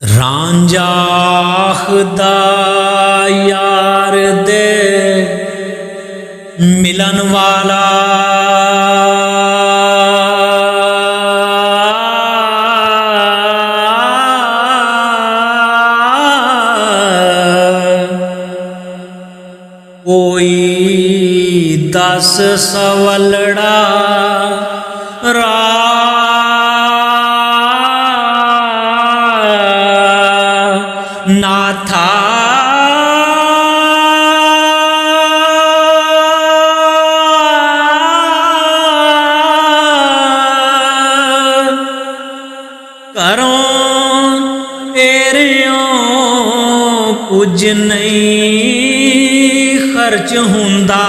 ਰਾਂਝਾ ਖੁਦਾ यार दे मिलन वाला कोई 10 सवलड़ा ना था घरों तेरियों कुछ नहीं खर्च हुंदा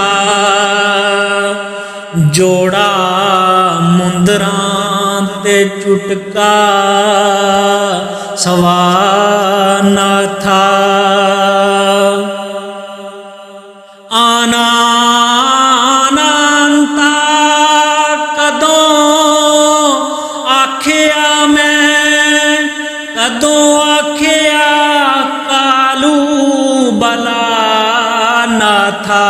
जोड़ा मुंदरां ते चुटका सवा ना था आना अनंता कदों आखिया मैं कदों आखिया कालू बला ना था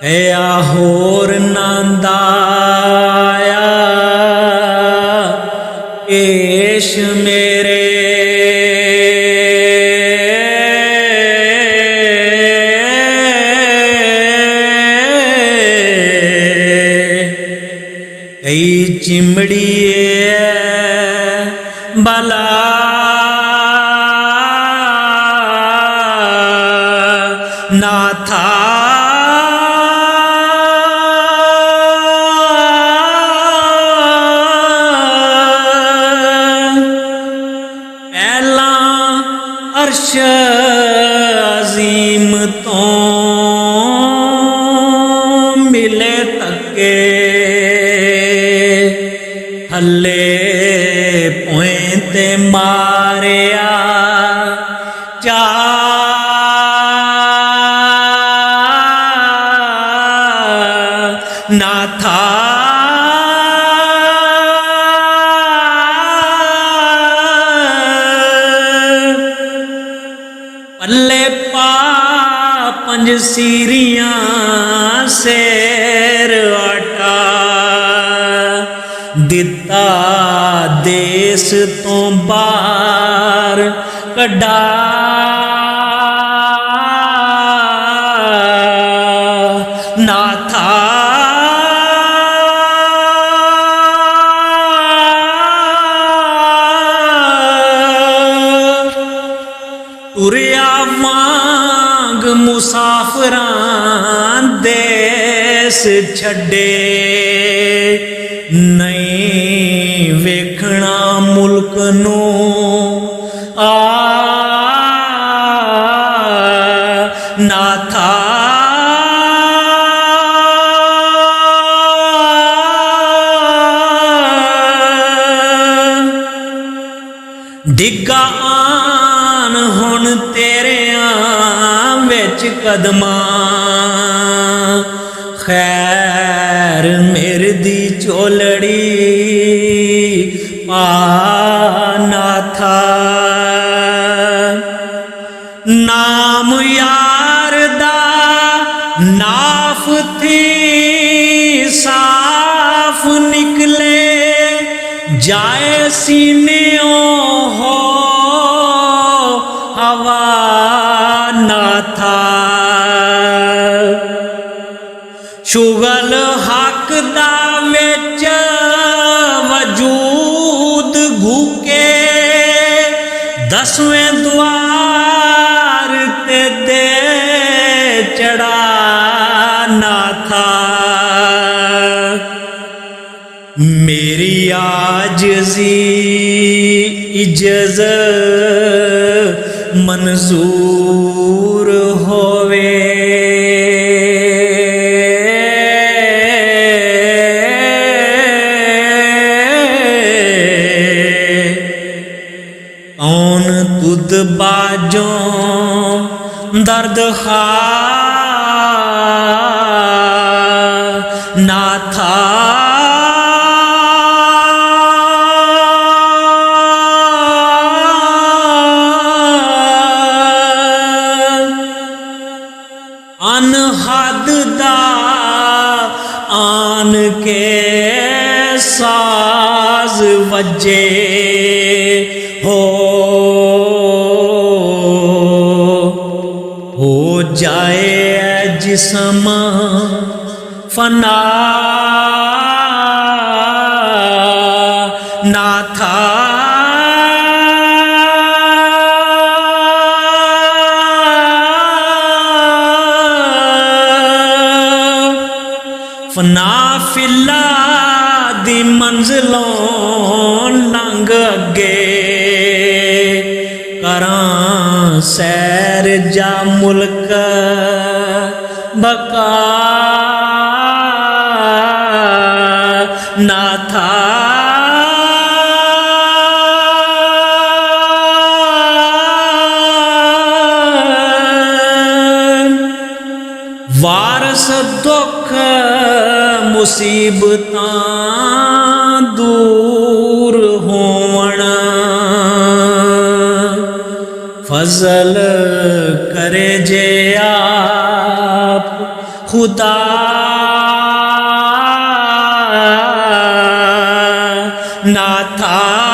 या होर नंदाया केश मेरे कई चिमड़ी बला ना था अर्श अजीम तो मिले तके हले पोएते मारिया चा ना था पल्ले पा पंज सीरियां शेर आटा दिता देश तो बाहर कड़ा ना था तुरिया मांग मुसाफरां देश छड़े नहीं वेखना मुल्क नू ना था डिगा आन हुण तेरियां विच कदमां खैर मेरे दी चोलड़ी पाना था नाम यार दा नाफ थी साफ निकले जाए सीनेओं हो हवा ना था शुगल हक दा विच वजूद घूके 10वें द्वार ते दे चढ़ा ना था मेरी आजिज़ी इज्जत मंजूर होवे कौन तुद बाजों दर्द खा ना था ਵਜੇ ਹੋ ਜਾਏ ਜਿਸਮ फना ना था फना फिला दी मंजिलों लंघ अगे करां सैर जा मुल्क बका ना था वारस दुख मुसीबतां दूर होवण फजल करे जे आप खुदा ना था